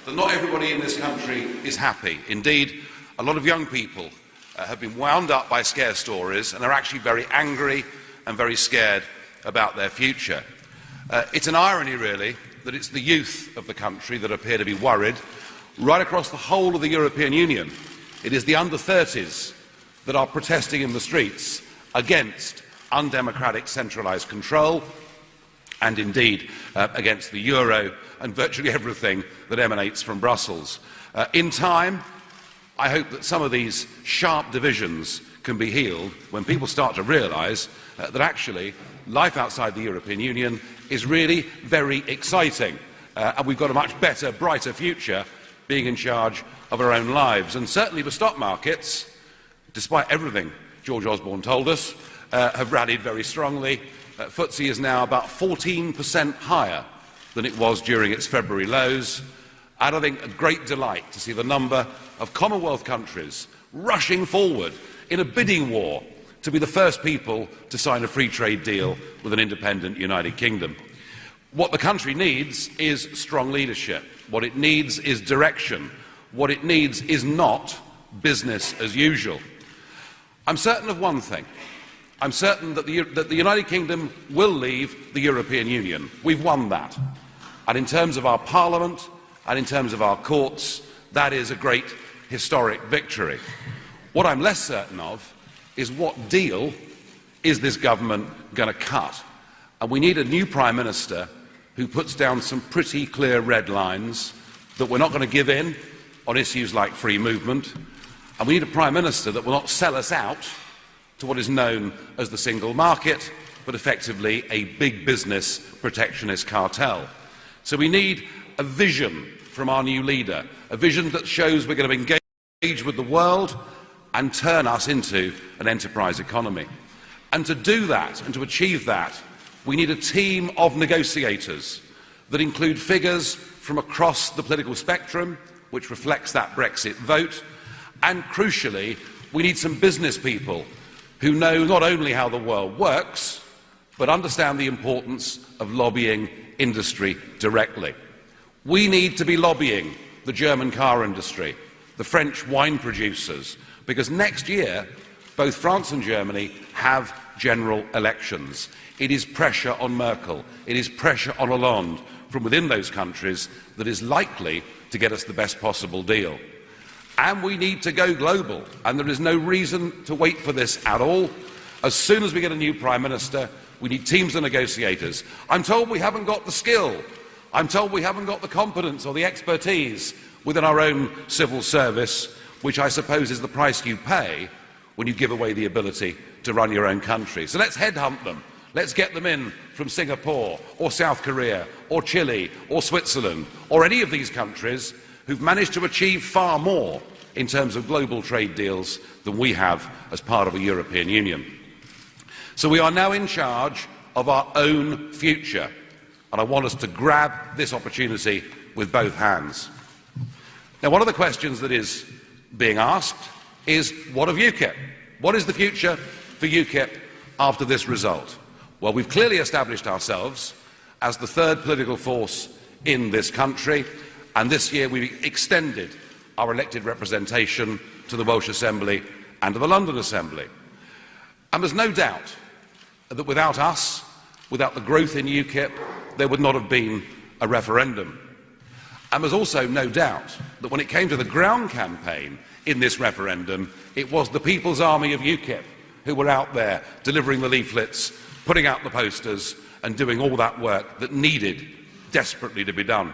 that not everybody in this country is happy. Indeed, a lot of young people have been wound up by scare stories and are actually very angry and very scared about their future. It's an irony, really, that it's the youth of the country that appear to be worried. Right across the whole of the European Union, it is the under-30s that are protesting in the streets against undemocratic centralised control and indeed against the euro and virtually everything that emanates from Brussels. In time, I hope that some of these sharp divisions can be healed when people start to realise that actually life outside the European Union is really very exciting and we've got a much better, brighter future being in charge of our own lives. And certainly the stock markets, despite everything George Osborne told us, have rallied very strongly. FTSE is now about 14% higher than it was during its February lows. And I think a great delight to see the number of Commonwealth countries rushing forward in a bidding war to be the first people to sign a free trade deal with an independent United Kingdom. What the country needs is strong leadership. What it needs is direction. What it needs is not business as usual. I'm certain of one thing. I'm certain that the United Kingdom will leave the European Union. We've won that. And in terms of our Parliament and in terms of our courts, that is a great historic victory. What I'm less certain of is what deal is this government going to cut. And we need a new Prime Minister who puts down some pretty clear red lines that we're not going to give in on issues like free movement. And we need a Prime Minister that will not sell us out to what is known as the single market, but effectively a big business protectionist cartel. So we need a vision from our new leader, a vision that shows we're going to engage with the world and turn us into an enterprise economy. And to do that and to achieve that, we need a team of negotiators that include figures from across the political spectrum, which reflects that Brexit vote, and crucially, we need some business people who know not only how the world works, but understand the importance of lobbying industry directly. We need to be lobbying the German car industry, the French wine producers, because next year, both France and Germany have general elections. It is pressure on Merkel, it is pressure on Hollande from within those countries that is likely to get us the best possible deal. And we need to go global, and there is no reason to wait for this at all. As soon as we get a new Prime Minister, we need teams of negotiators. I'm told we haven't got the skill. I'm told we haven't got the competence or the expertise within our own civil service, which I suppose is the price you pay when you give away the ability to run your own country. So let's headhunt them. Let's get them in from Singapore or South Korea or Chile or Switzerland or any of these countries who've managed to achieve far more in terms of global trade deals than we have as part of a European Union. So we are now in charge of our own future, and I want us to grab this opportunity with both hands. Now, one of the questions that is being asked is, what of UKIP? What is the future for UKIP after this result? Well, we've clearly established ourselves as the third political force in this country, and this year we've extended our elected representation to the Welsh Assembly and to the London Assembly. And there's no doubt that without us, without the growth in UKIP, there would not have been a referendum. And there's also no doubt that when it came to the ground campaign in this referendum, it was the People's Army of UKIP who were out there delivering the leaflets, putting out the posters and doing all that work that needed desperately to be done.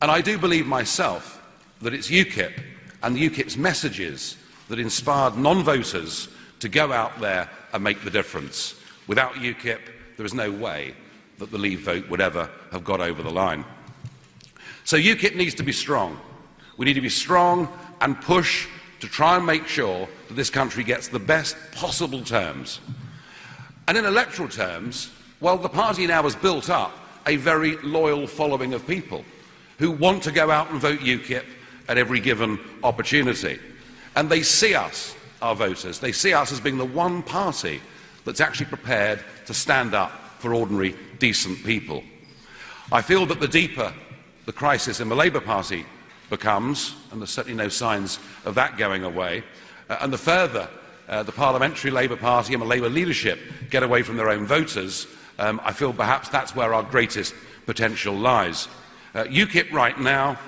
And I do believe myself that it's UKIP and UKIP's messages that inspired non-voters to go out there and make the difference. Without UKIP, there is no way that the Leave vote would ever have got over the line. So UKIP needs to be strong. We need to be strong and push to try and make sure that this country gets the best possible terms. And in electoral terms, well, the party now has built up a very loyal following of people who want to go out and vote UKIP at every given opportunity. And they see us, our voters, they see us as being the one party that's actually prepared to stand up for ordinary, decent people. I feel that the deeper the crisis in the Labour Party becomes, and there's certainly no signs of that going away, and the further the Parliamentary Labour Party and the Labour leadership get away from their own voters, I feel perhaps that's where our greatest potential lies. UKIP right now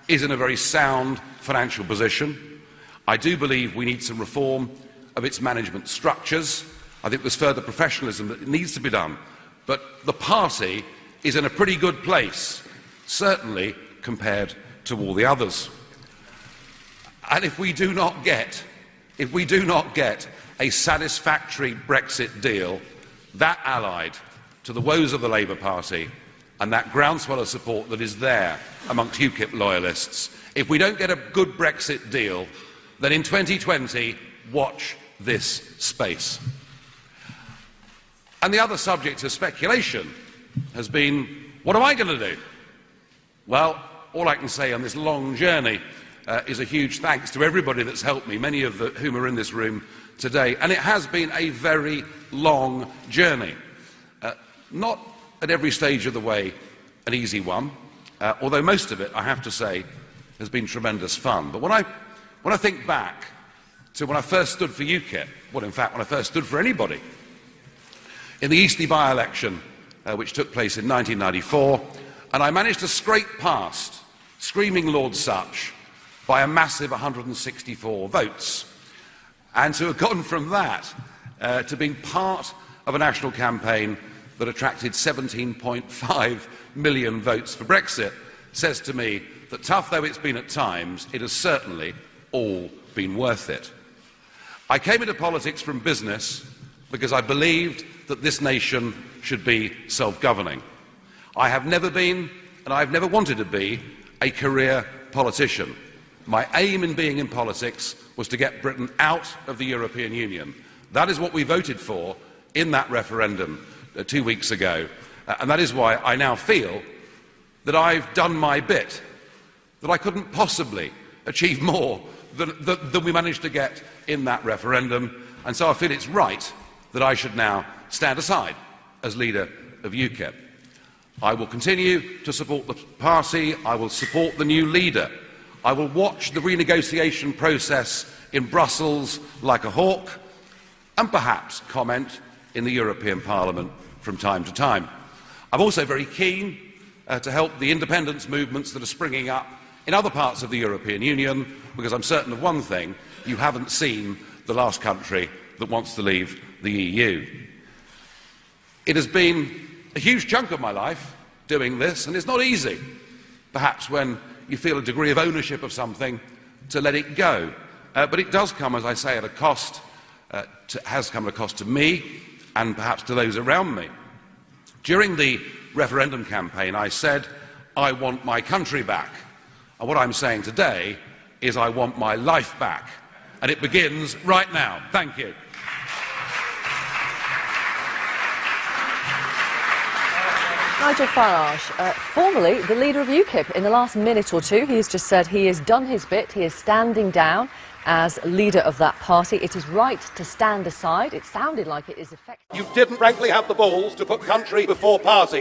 is in a very sound financial position. I do believe we need some reform of its management structures. I think there's further professionalism that needs to be done. But the party is in a pretty good place, certainly compared to all the others. And if we do not get a satisfactory Brexit deal, that allied to the woes of the Labour Party and that groundswell of support that is there amongst UKIP loyalists, if we don't get a good Brexit deal, then in 2020, watch this space. And the other subject of speculation has been, what am I going to do? Well, all I can say on this long journey is a huge thanks to everybody that's helped me, many of whom are in this room today. And it has been a very long journey. Not at every stage of the way an easy one, although most of it, I have to say, has been tremendous fun. But when I think back to when I first stood for UKIP, well, in fact, when I first stood for anybody, in the Eastleigh by-election, which took place in 1994, and I managed to scrape past screaming Lord Such by a massive 164 votes. And to have gone from that to being part of a national campaign that attracted 17.5 million votes for Brexit says to me that, tough though it's been at times, it has certainly all been worth it. I came into politics from business because I believed that this nation should be self-governing. I have never been, and I've never wanted to be, a career politician. My aim in being in politics was to get Britain out of the European Union. That is what we voted for in that referendum 2 weeks ago, and that is why I now feel that I've done my bit, that I couldn't possibly achieve more than we managed to get in that referendum, and so I feel it's right that I should now stand aside as leader of UKIP. I will continue to support the party. I will support the new leader. I will watch the renegotiation process in Brussels like a hawk, and perhaps comment in the European Parliament from time to time. I'm also very keen to help the independence movements that are springing up in other parts of the European Union, because I'm certain of one thing: you haven't seen the last country that wants to leave the EU. It has been a huge chunk of my life doing this, and it's not easy, perhaps when you feel a degree of ownership of something, to let it go. But it does come, as I say, at a cost, has come at a cost to me and perhaps to those around me. During the referendum campaign, I said, I want my country back. And what I'm saying today is I want my life back. And it begins right now. Thank you. Nigel Farage, formerly the leader of UKIP. In the last minute or two, he has just said he has done his bit. He is standing down as leader of that party. It is right to stand aside. It sounded like it is effective. You didn't, frankly, have the balls to put country before party.